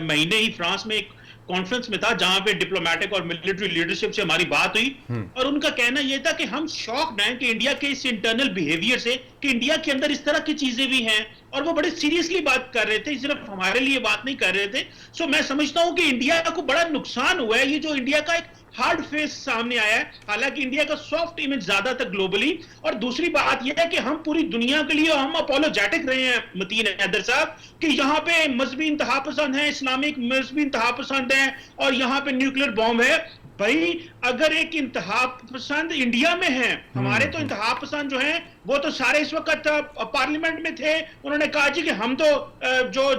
مہینے ہی فرانس میں ایک کانفرنس میں تھا جہاں پہ ڈپلومیٹک اور ملٹری لیڈرشپ سے ہماری بات ہوئی, اور ان کا کہنا یہ تھا کہ ہم شاکڈ ہیں کہ انڈیا کے اس انٹرنل بیہیویئر سے, کہ انڈیا کے اندر اس طرح کی چیزیں بھی ہیں, اور وہ بڑے سیریسلی بات کر رہے تھے, صرف ہمارے لیے بات نہیں کر رہے تھے. سو میں سمجھتا ہوں کہ انڈیا کو بڑا نقصان ہوا ہے, یہ جو انڈیا کا ایک ہارڈ فیس سامنے آیا ہے, حالانکہ انڈیا کا سافٹ امیج زیادہ تک گلوبلی. اور دوسری بات یہ ہے کہ ہم پوری دنیا کے لیے ہم اپولوجیٹک رہے ہیں متین حیدر صاحب, کہ یہاں پہ مذہبی انتہا پسند ہیں, اسلامک مذہبی انتہا پسند ہیں, اور یہاں پہ نیوکلیر بام ہے. بھائی اگر ایک انتہا پسند انڈیا میں ہے, ہمارے تو انتہا پسند جو ہیں وہ تو سارے اس وقت پارلیمنٹ میں تھے, انہوں نے کہا جی کہ ہم تو جو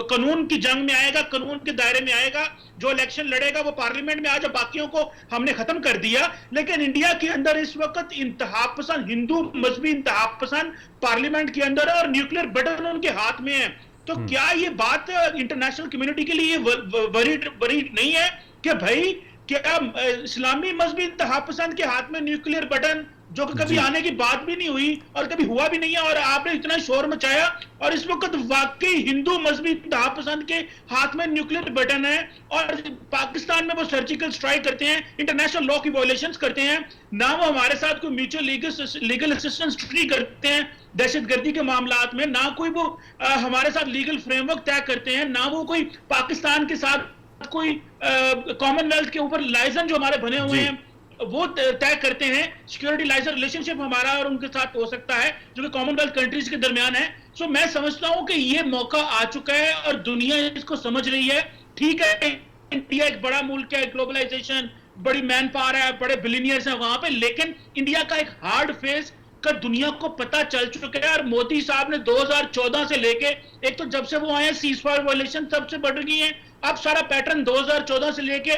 قانون کی جنگ میں آئے گا, قانون کے دائرے میں آئے گا, جو الیکشن لڑے گا وہ پارلیمنٹ میں, آج باقیوں کو ہم نے ختم کر دیا. لیکن انڈیا کے اندر اس وقت انتہا پسند ہندو مذہبی انتہا پسند پارلیمنٹ کے اندر ہے, اور نیوکلیر بٹن ان کے ہاتھ میں ہے. تو کیا یہ بات انٹرنیشنل کمیونٹی کے لیے وری نہیں ہے کہ بھائی کیا اسلامی مذہبی انتہا پسند کے ہاتھ میں نیوکلیر بٹن, جو کہ کبھی آنے کی بات بھی نہیں ہوئی اور کبھی ہوا بھی نہیں ہے, اور آپ نے اتنا شور مچایا, اور اس وقت واقعی ہندو مذہبی انتہا پسند کے ہاتھ میں نیوکلیر بٹن ہے, اور پاکستان میں وہ سرجیکل سٹرائک کرتے ہیں, انٹرنیشنل لا کی وائلیشنز کرتے ہیں, نہ وہ ہمارے ساتھ کوئی میوچل لیگل اسسٹنس ٹریٹی کرتے ہیں دہشت گردی کے معاملات میں, نہ کوئی وہ ہمارے ساتھ لیگل فریم ورک طے کرتے ہیں, نہ وہ کوئی پاکستان کے ساتھ کوئی کامن ویلتھ کے اوپر لائزن جو ہمارے بنے ہوئے ہیں وہ طے کرتے ہیں. سیکورٹی لائزن ریلیشن شپ ہمارا اور ان کے ساتھ ہو سکتا ہے جو کہ کامن ویلتھ کنٹریز کے درمیان ہے. سو میں سمجھتا ہوں کہ یہ موقع آ چکا ہے اور دنیا اس کو سمجھ رہی ہے. ٹھیک ہے انڈیا ایک بڑا ملک ہے, گلوبلائزیشن, بڑی مین پاور ہے, بڑے بلینئرز ہیں وہاں پہ, لیکن انڈیا کا ایک ہارڈ فیس کا دنیا کو پتا چل چکا ہے. اور مودی صاحب نے 2014 سے لے کے, ایک تو جب سے وہ آئے سیز فائر وائلیشن سب سے بڑھ گئی ہیں, اب سارا پیٹرن 2014 سے لے کے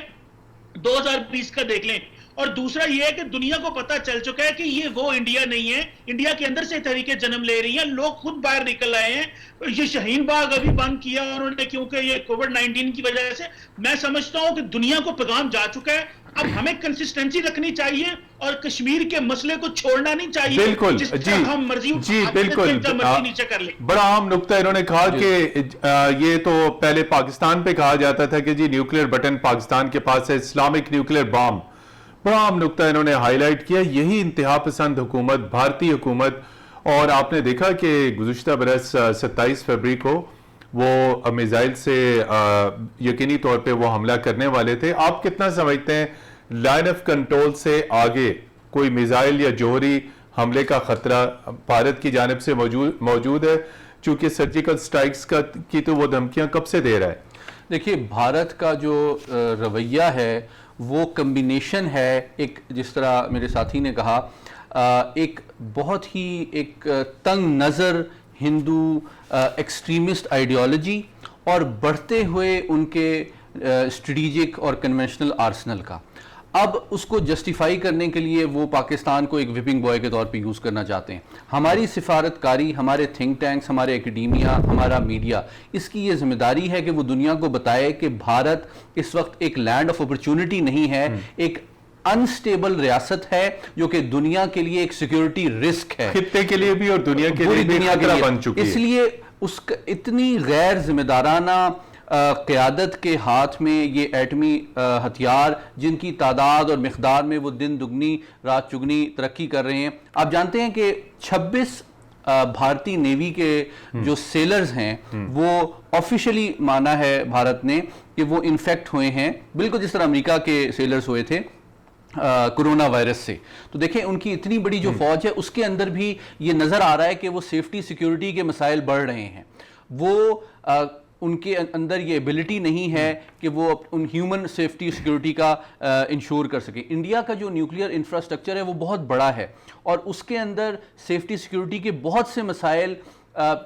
2020 کا دیکھ لیں. اور دوسرا یہ ہے کہ دنیا کو پتا چل چکا ہے کہ یہ وہ انڈیا نہیں ہے, انڈیا کے اندر سے تحریکیں جنم لے رہی ہیں, لوگ خود باہر نکل آئے ہیں. یہ شاہین باغ ابھی بند کیا انہوں نے کیونکہ یہ کووڈ-19 کی وجہ سے. میں سمجھتا ہوں کہ دنیا کو پیغام جا چکا ہے, اب ہمیں کنسسٹنسی رکھنی چاہیے اور کشمیر کے مسئلے کو چھوڑنا نہیں چاہیے. بالکل ہم مرضی بالکل نیچے کر لیں. بڑا عام نقطہ انہوں نے کہا کہ یہ تو پہلے پاکستان پہ کہا جاتا تھا کہ جی نیوکلیر بٹن پاکستان کے پاس ہے, اسلامک نیوکلیر بام. بڑا عام نقطہ انہوں نے ہائی لائٹ کیا. یہی انتہا پسند حکومت, بھارتی حکومت, اور آپ نے دیکھا کہ گزشتہ برس 27 فروری کو وہ میزائل سے یقینی طور پہ وہ حملہ کرنے والے تھے. آپ کتنا سمجھتے ہیں لائن آف کنٹرول سے آگے کوئی میزائل یا جوہری حملے کا خطرہ بھارت کی جانب سے موجود ہے, چونکہ سرجیکل سٹرائکس کی تو وہ دھمکیاں کب سے دے رہا ہے؟ دیکھیے بھارت کا جو رویہ ہے وہ کمبینیشن ہے ایک، جس طرح میرے ساتھی نے کہا، ایک بہت ہی ایک تنگ نظر ہندو ایکسٹریمسٹ آئیڈیالوجی اور بڑھتے ہوئے ان کے اسٹریٹجک اور کنونشنل آرسنل کا. اب اس کو جسٹیفائی کرنے کے لیے وہ پاکستان کو ایک وپنگ بوائے کے طور پہ یوز کرنا چاہتے ہیں. ہماری سفارتکاری، ہمارے تھنک ٹینکس، ہمارے اکیڈیمیا، ہمارا میڈیا، اس کی یہ ذمہ داری ہے کہ وہ دنیا کو بتائے کہ بھارت اس وقت ایک لینڈ آف اپرچونٹی نہیں ہے، ایک انسٹیبل ریاست ہے جو کہ دنیا کے لیے ایک سیکیورٹی رسک ہے، خطے کے لیے بھی اور دنیا کے لیے بھی خطرہ بن چکی ہے. اس لیے اس کا اتنی غیر ذمہ دارانہ قیادت کے ہاتھ میں یہ ایٹمی ہتھیار، جن کی تعداد اور مقدار میں وہ دن دگنی رات چگنی ترقی کر رہے ہیں. آپ جانتے ہیں کہ 26 بھارتی نیوی کے جو سیلرز ہیں وہ آفیشلی مانا ہے بھارت نے کہ وہ انفیکٹ ہوئے ہیں، بالکل جس طرح امریکہ کے سیلرز ہوئے تھے کرونا وائرس سے. تو دیکھیں ان کی اتنی بڑی جو فوج ہے اس کے اندر بھی یہ نظر آ رہا ہے کہ وہ سیفٹی سیکیورٹی کے مسائل بڑھ رہے ہیں. وہ ان کے اندر یہ ایبلٹی نہیں ہے کہ وہ ان ہیومن سیفٹی سیکیورٹی کا انشور کر سکیں. انڈیا کا جو نیوکلیئر انفراسٹرکچر ہے وہ بہت بڑا ہے اور اس کے اندر سیفٹی سیکیورٹی کے بہت سے مسائل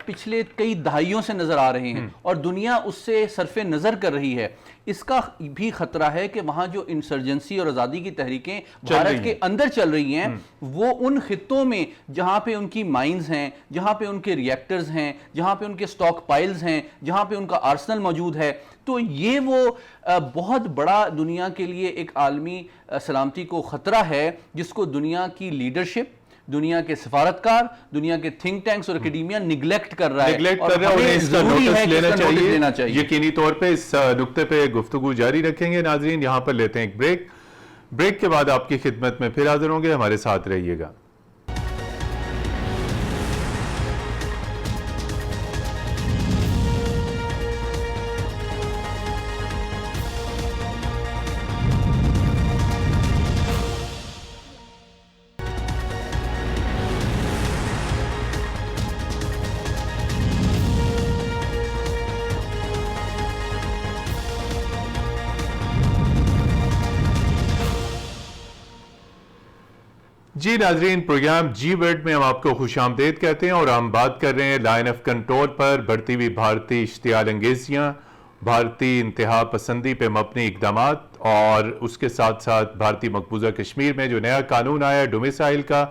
پچھلے کئی دہائیوں سے نظر آ رہے ہیں اور دنیا اس سے صرف نظر کر رہی ہے. اس کا بھی خطرہ ہے کہ وہاں جو انسرجنسی اور آزادی کی تحریکیں بھارت کے اندر چل رہی ہیں وہ ان خطوں میں جہاں پہ ان کی مائنز ہیں، جہاں پہ ان کے ریئیکٹرز ہیں، جہاں پہ ان کے سٹاک پائلز ہیں، جہاں پہ ان کا آرسنل موجود ہے. تو یہ وہ بہت بڑا دنیا کے لیے ایک عالمی سلامتی کو خطرہ ہے جس کو دنیا کی لیڈرشپ، دنیا کے سفارتکار، دنیا کے تھنک ٹینکس اور اکیڈیمیا نگلیکٹ کر رہا ہے اور انہیں اس کا نوٹس لینا چاہیے. یقینی طور پہ اس نقطے پہ گفتگو جاری رکھیں گے. ناظرین یہاں پر لیتے ہیں ایک بریک کے بعد آپ کی خدمت میں پھر حاضر ہوں گے. ہمارے ساتھ رہیے گا. جی ناظرین، پروگرام جی ورڈ میں ہم آپ کو خوش آمدید کہتے ہیں اور ہم بات کر رہے ہیں لائن آف کنٹرول پر بڑھتی ہوئی بھارتی اشتعال انگیزیاں، بھارتی انتہا پسندی پہ مبنی اقدامات اور اس کے ساتھ ساتھ بھارتی مقبوضہ کشمیر میں جو نیا قانون آیا ہے ڈومیسائل کا،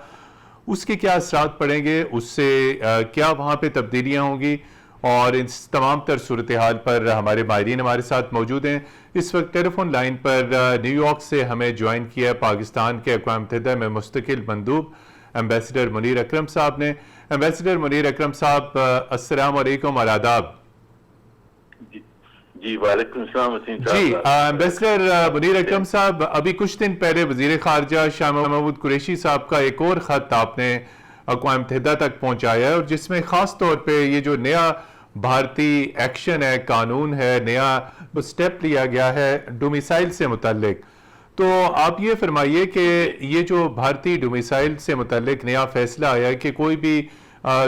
اس کے کیا اثرات پڑیں گے، اس سے کیا وہاں پہ تبدیلیاں ہوں گی. اور اس تمام تر صورتحال پر ہمارے ماہرین ہمارے ساتھ موجود ہیں. اس وقت ٹیلی فون لائن پر نیو یارک سے ہمیں جوائن کیا ہے پاکستان کے اقوام متحدہ میں مستقل مندوب ایمبیسڈر منیر اکرم صاحب نے. ایمبیسڈر منیر اکرم صاحب، السلام علیکم اور آداب. جی وعلیکم السلام وسیم صاحب. جی ایمبیسڈر منیر اکرم صاحب، ابھی کچھ دن پہلے وزیر خارجہ شاہ محمود قریشی صاحب کا ایک اور خط آپ نے اقوام متحدہ تک پہنچایا ہے اور جس میں خاص طور پہ یہ جو نیا بھارتی ایکشن ہے، قانون ہے، نیا سٹیپ لیا گیا ہے ڈومیسائل سے متعلق. تو آپ یہ فرمائیے کہ یہ جو بھارتی ڈومیسائل سے متعلق نیا فیصلہ آیا ہے کہ کوئی بھی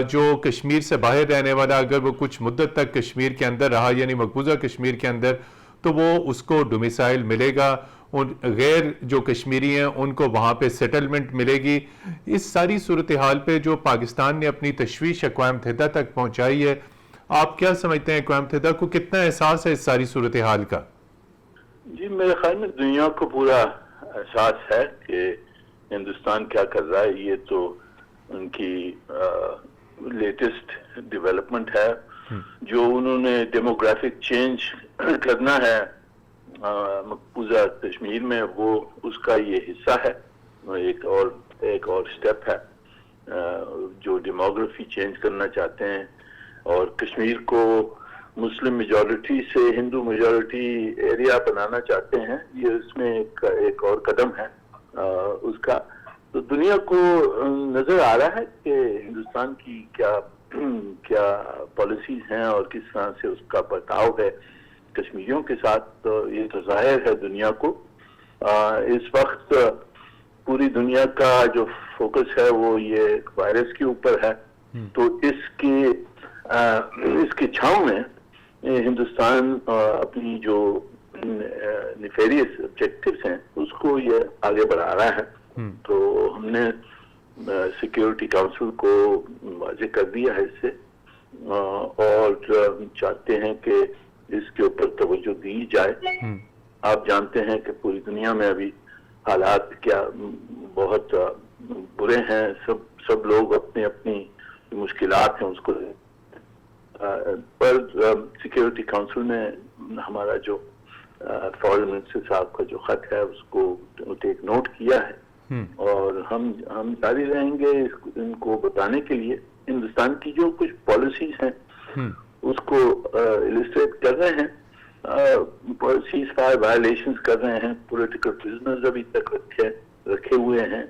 جو کشمیر سے باہر رہنے والا اگر وہ کچھ مدت تک کشمیر کے اندر رہا، یعنی مقبوضہ کشمیر کے اندر، تو وہ اس کو ڈومیسائل ملے گا. ان غیر جو کشمیری ہیں ان کو وہاں پہ سیٹلمنٹ ملے گی. اس ساری صورتحال پہ جو پاکستان نے اپنی تشویش اقوام متحدہ تک پہنچائی ہے، آپ کیا سمجھتے ہیں اقوام متحدہ کو کتنا احساس ہے اس ساری صورتحال کا؟ جی میرے خیال میں دنیا کو پورا احساس ہے کہ ہندوستان کیا کر رہا ہے. یہ تو ان کی لیٹسٹ ڈیولپمنٹ ہے. جو انہوں نے ڈیموگرافک چینج کرنا ہے مقبوضہ کشمیر میں، وہ اس کا یہ حصہ ہے. ایک اور سٹیپ ہے جو ڈیموگرافی چینج کرنا چاہتے ہیں اور کشمیر کو مسلم میجورٹی سے ہندو میجورٹی ایریا بنانا چاہتے ہیں. یہ اس میں ایک اور قدم ہے اس کا. تو دنیا کو نظر آ رہا ہے کہ ہندوستان کی کیا پالیسیز ہیں اور کس طرح سے اس کا برتاؤ ہے کشمیریوں کے ساتھ. تو یہ تو ظاہر ہے دنیا کو. اس وقت پوری دنیا کا جو فوکس ہے وہ یہ وائرس کے اوپر ہے. تو اس کی چھاؤں میں ہندوستان اپنی جو نیفیریس آبجیکٹیوز ہیں اس کو یہ آگے بڑھا رہا ہے. تو ہم نے سیکیورٹی کاؤنسل کو واضح کر دیا ہے اس سے, اور چاہتے ہیں کہ اس کے اوپر توجہ دی جائے. آپ جانتے ہیں کہ پوری دنیا میں ابھی حالات کیا بہت برے ہیں. سب لوگ اپنی اپنی مشکلات ہیں اس کو, پر سیکیورٹی کاؤنسل نے ہمارا جو فارن منسٹر صاحب کا جو خط ہے اس کو ٹیک نوٹ کیا ہے, اور ہم جاری رہیں گے ان کو بتانے کے لیے. ہندوستان کی جو کچھ پالیسیز ہیں اس کو السٹریٹ کر رہے ہیں, سیز فائر وائلیشنز کر رہے ہیں, پولیٹیکل پرزنرز ابھی تک رکھے ہوئے ہیں,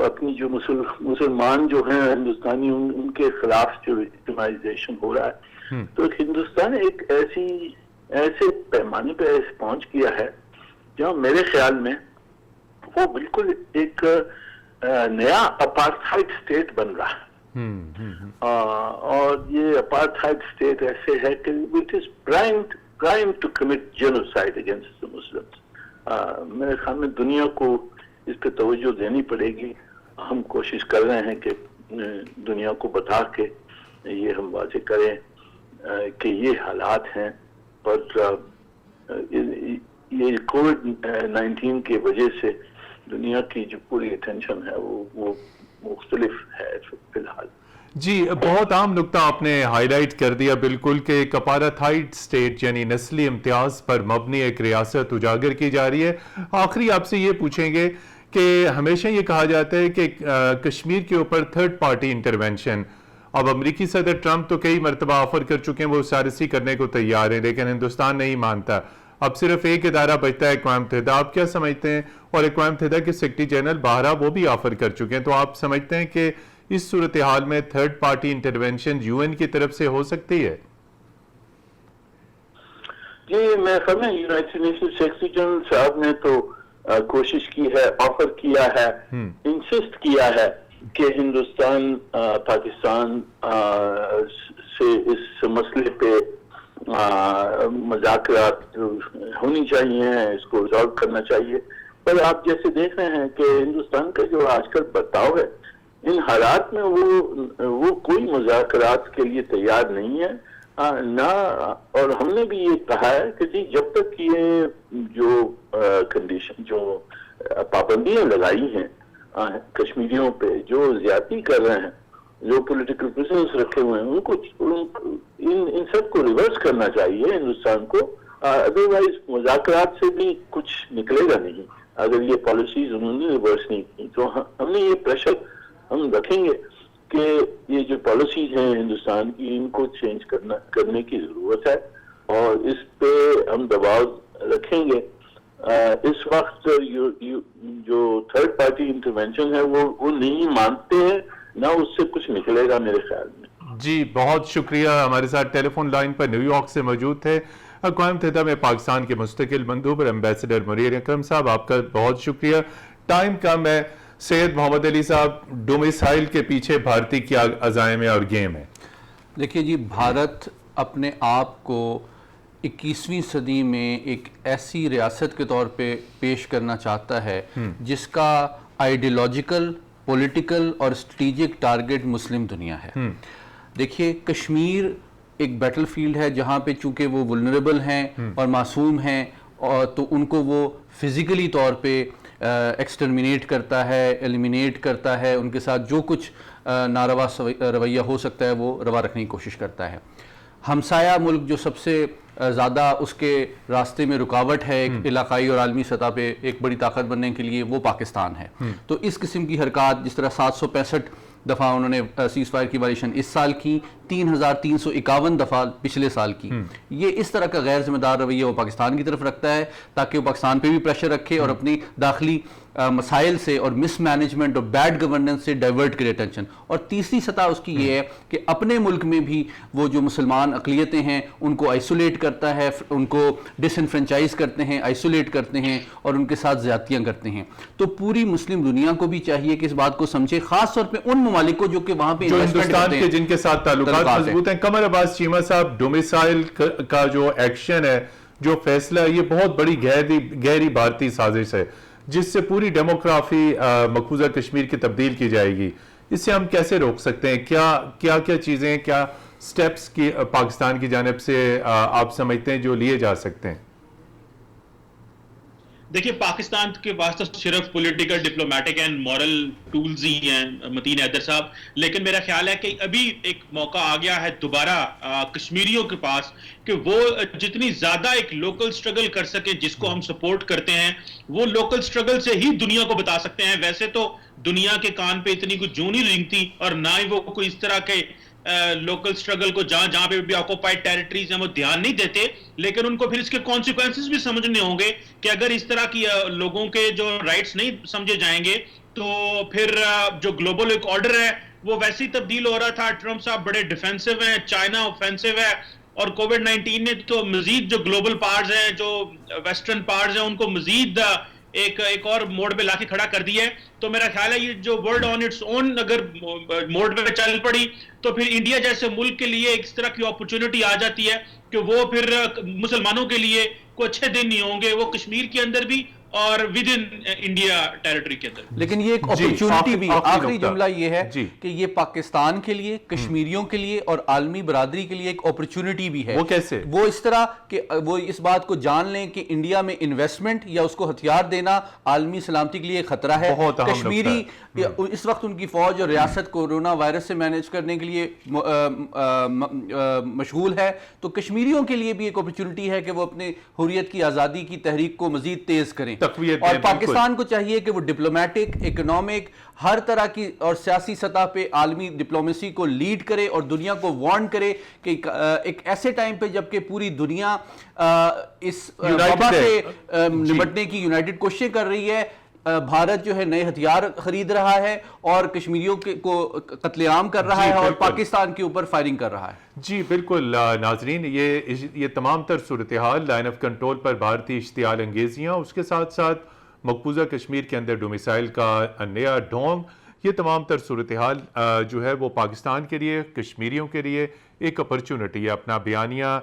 اپنی جو مسلمان جو ہیں ہندوستانی ان کے خلاف جو وکٹمائزیشن ہو رہا ہے. تو ہندوستان ایک ایسے پیمانے پہ پہنچ گیا ہے جہاں میرے خیال میں وہ بالکل ایک نیا اپارتھائڈ اسٹیٹ بن رہا ہے. اور یہ اپارتھائڈ اسٹیٹ ایسے ہے کہ it is primed to commit genocide against the Muslims. میرے خیال میں دنیا کو اس پہ توجہ دینی پڑے گی. ہم کوشش کر رہے ہیں کہ دنیا کو بتا کے یہ ہم واضح کریں کہ یہ حالات ہیں, پر یہ کووڈ-19 کی وجہ سے دنیا کی جو پوری اٹینشن ہے وہ مختلف ہے فی الحال. جی, بہت عام نکتہ آپ نے ہائی لائٹ کر دیا بالکل کہ ایک اپارتھائڈ سٹیٹ یعنی نسلی امتیاز پر مبنی ایک ریاست اجاگر کی جا رہی ہے. آخری آپ سے یہ پوچھیں گے کہ ہمیشہ یہ کہا جاتا ہے کہ کشمیر کے اوپر تھرڈ پارٹی انٹرونشن, اب امریکی صدر ٹرمپ تو کئی مرتبہ آفر کر چکے ہیں, وہ سارسی کرنے کو تیار ہیں, لیکن ہندوستان نہیں مانتا. اب صرف ایک ادارہ بچتا ہے اقوام متحدہ. آپ کیا سمجھتے ہیں؟ اور اقوام متحدہ کے سیکرٹری جنرل باہرہ وہ بھی آفر کر چکے ہیں, تو آپ سمجھتے ہیں کہ اس صورتحال میں third party intervention U N کی طرف سے ہو سکتی ہے؟ جی, میں سمجھیں یونائٹڈ نیشن سیکرٹری جنرل صاحب نے تو کوشش کی ہے, آفر کیا ہے, انسسٹ کیا ہے کہ ہندوستان پاکستان سے اس مسئلے پہ مذاکرات ہونی چاہیے, اس کو ریزالو کرنا چاہیے. پر آپ جیسے دیکھ رہے ہیں کہ ہندوستان کا جو آج کل برتاؤ ہے ان حالات میں وہ کوئی مذاکرات کے لیے تیار نہیں ہے نہ. اور ہم نے بھی یہ کہا ہے کہ جی جب تک یہ جو کنڈیشن جو پابندیاں لگائی ہیں کشمیریوں پہ, جو زیادتی کر رہے ہیں, جو پولیٹیکل پرزنرز رکھے ہوئے ہیں, ان کو ان سب کو ریورس کرنا چاہیے ہندوستان کو. ادروائز مذاکرات سے بھی کچھ نکلے گا نہیں اگر یہ پالیسیز انہوں نے ریورس نہیں کی. تو ہم نے یہ پریشر ہم رکھیں گے کہ یہ جو پالیسیز ہیں ہندوستان کی ان کو چینج کرنے کی ضرورت ہے, اور اس پہ ہم دباؤ رکھیں گے. اس وقت جو تھرڈ پارٹی انٹرونشن ہے وہ نہیں مانتے ہیں, نہ اس سے کچھ نکلے گا میرے خیال میں. جی, بہت شکریہ. ہمارے ساتھ ٹیلی فون لائن پر نیو یارک سے موجود تھے اقوام متحدہ میں پاکستان کے مستقل مندوب ایمبیسڈر منیر اکرم صاحب, آپ کا بہت شکریہ. ٹائم کم ہے. سید محمد علی صاحب, ڈومیسائل کے پیچھے بھارتی کیا عزائم اور گیم ہے؟ دیکھیے جی, بھارت اپنے آپ کو 21ویں صدی میں ایک ایسی ریاست کے طور پہ پیش کرنا چاہتا ہے جس کا آئیڈیالوجیکل, پولیٹیکل اور اسٹریٹجک ٹارگٹ مسلم دنیا ہے. دیکھیے, کشمیر ایک بیٹل فیلڈ ہے جہاں پہ چونکہ وہ ولنریبل ہیں اور معصوم ہیں, اور تو ان کو وہ فزیکلی طور پہ ایکسٹرمینیٹ کرتا ہے, ایلیمینیٹ کرتا ہے, ان کے ساتھ جو کچھ ناروا رویہ ہو سکتا ہے وہ روا رکھنے کی کوشش کرتا ہے. ہمسایہ ملک جو سب سے زیادہ اس کے راستے میں رکاوٹ ہے ایک علاقائی اور عالمی سطح پہ ایک بڑی طاقت بننے کے لیے, وہ پاکستان ہے. تو اس قسم کی حرکات, جس طرح 765 دفعہ انہوں نے سیز فائر کی وائلیشن اس سال کی, 3351 دفعہ پچھلے سال کی, یہ اس طرح کا غیر ذمہ دار رویہ وہ پاکستان کی طرف رکھتا ہے تاکہ وہ پاکستان پہ بھی پریشر رکھے اور اپنی داخلی مسائل سے اور مس مینجمنٹ اور بیڈ گورننس سے ڈائیورٹ کرے اٹینشن. اور تیسری سطح اس کی یہ ہے کہ اپنے ملک میں بھی وہ جو مسلمان اقلیتیں ہیں ان کو آئسولیٹ کرتا ہے, ان کو ڈس انفرینچائز کرتے ہیں, آئسولیٹ کرتے ہیں اور ان کے ساتھ زیادتیاں کرتے ہیں. تو پوری مسلم دنیا کو بھی چاہیے کہ اس بات کو سمجھے, خاص طور پہ ان ممالک کو جو کہ وہاں پہ ہندوستان کے جن کے ساتھ تعلقات مضبوط ہیں. قمر عباس چیمہ صاحب, ڈومیسائل کا جو ایکشن ہے جو فیصلہ یہ بہت بڑی گہری بھارتی سازش ہے جس سے پوری ڈیموگرافی مقبوضہ کشمیر کی تبدیل کی جائے گی، اس سے ہم کیسے روک سکتے ہیں؟ کیا چیزیں، کیا سٹیپس کی پاکستان کی جانب سے آپ سمجھتے ہیں جو لیے جا سکتے ہیں؟ دیکھیے پاکستان کے پاس تو صرف political, diplomatic and moral tools ہی ہیں متین حیدر صاحب، لیکن میرا خیال ہے کہ ابھی ایک موقع آ گیا ہے دوبارہ کشمیریوں کے پاس کہ وہ جتنی زیادہ ایک لوکل سٹرگل کر سکیں جس کو ہم سپورٹ کرتے ہیں، وہ لوکل سٹرگل سے ہی دنیا کو بتا سکتے ہیں۔ ویسے تو دنیا کے کان پہ اتنی کوئی جوں نہیں رینگتی اور نہ ہی وہ کوئی اس طرح کے لوکل سٹرگل کو جہاں پہ بھی آکوپائڈ ٹیریٹریز ہیں وہ دھیان نہیں دیتے، لیکن ان کو پھر اس کے کانسیکوینسز بھی سمجھنے ہوں گے کہ اگر اس طرح کی لوگوں کے جو رائٹس نہیں سمجھے جائیں گے تو پھر جو گلوبل ایک آرڈر ہے وہ ویسے ہی تبدیل ہو رہا تھا۔ ٹرمپ صاحب بڑے ڈیفینسو ہیں، چائنا اوفینسو ہے، اور کووڈ 19 نے تو مزید جو گلوبل پاورز ہیں، جو ویسٹرن پاورز ہیں، ان کو مزید ایک اور موڈ پہ لا کے کھڑا کر دیا ہے۔ تو میرا خیال ہے یہ جو ورلڈ آن اٹس اون اگر موڈ پہ چل پڑی تو پھر انڈیا جیسے ملک کے لیے اس طرح کی اپرچونٹی آ جاتی ہے کہ وہ پھر مسلمانوں کے لیے کوئی اچھے دن نہیں ہوں گے، وہ کشمیر کے اندر بھی اور ود ان انڈیا ٹیریٹری کے اندر۔ لیکن یہ ایک اپرچونٹی بھی، آخری جملہ یہ ہے جی کہ یہ پاکستان کے لیے، کشمیریوں کے لیے اور عالمی برادری کے لیے ایک اپرچونٹی بھی ہے۔ وہ کیسے؟ وہ اس طرح کہ وہ اس بات کو جان لیں کہ انڈیا میں انویسٹمنٹ یا اس کو ہتھیار دینا عالمی سلامتی کے لیے خطرہ ہے۔ کشمیری اس وقت ان کی فوج اور ریاست کورونا وائرس سے مینیج کرنے کے لیے مشغول ہے، تو کشمیریوں کے لیے بھی ایک اپرچونٹی ہے کہ وہ اپنے حریت کی، آزادی کی تحریک کو مزید تیز کریں۔ اور پاکستان کو چاہیے کہ وہ ڈپلومیٹک، اکنامک، ہر طرح کی اور سیاسی سطح پہ عالمی ڈپلومیسی کو لیڈ کرے اور دنیا کو وارن کرے کہ ایک ایسے ٹائم پہ جبکہ پوری دنیا اس وبا سے نمٹنے کی یونائٹڈ کوششیں کر رہی ہے، بھارت جو ہے نئے ہتھیار خرید رہا ہے اور کشمیریوں کو قتل عام کر رہا ہے اور پاکستان کے اوپر فائرنگ کر رہا ہے۔ جی بالکل ناظرین، یہ تمام تر صورتحال لائن آف کنٹرول پر بھارتی اشتعال انگیزیاں، اس کے ساتھ ساتھ مقبوضہ کشمیر کے اندر ڈومیسائل کا نیا ڈھونگ، یہ تمام تر صورتحال جو ہے وہ پاکستان کے لیے، کشمیریوں کے لیے ایک اپرچونٹی ہے۔ اپنا بیانیہ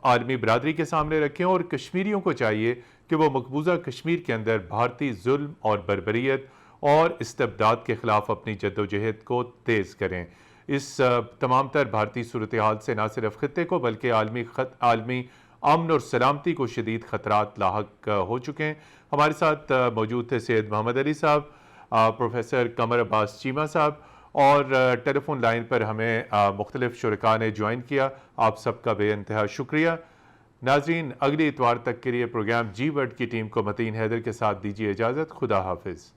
عالمی برادری کے سامنے رکھیں اور کشمیریوں کو چاہیے کہ وہ مقبوضہ کشمیر کے اندر بھارتی ظلم اور بربریت اور استبداد کے خلاف اپنی جدوجہد کو تیز کریں۔ اس تمام تر بھارتی صورتحال سے نہ صرف خطے کو بلکہ عالمی امن اور سلامتی کو شدید خطرات لاحق ہو چکے ہیں۔ ہمارے ساتھ موجود تھے سید محمد علی صاحب، پروفیسر قمر عباس چیمہ صاحب، اور ٹیلی فون لائن پر ہمیں مختلف شرکاء نے جوائن کیا۔ آپ سب کا بے انتہا شکریہ۔ ناظرین، اگلی اتوار تک کے لیے پروگرام جی ورڈ کی ٹیم کو متین حیدر کے ساتھ دیجیے اجازت۔ خدا حافظ۔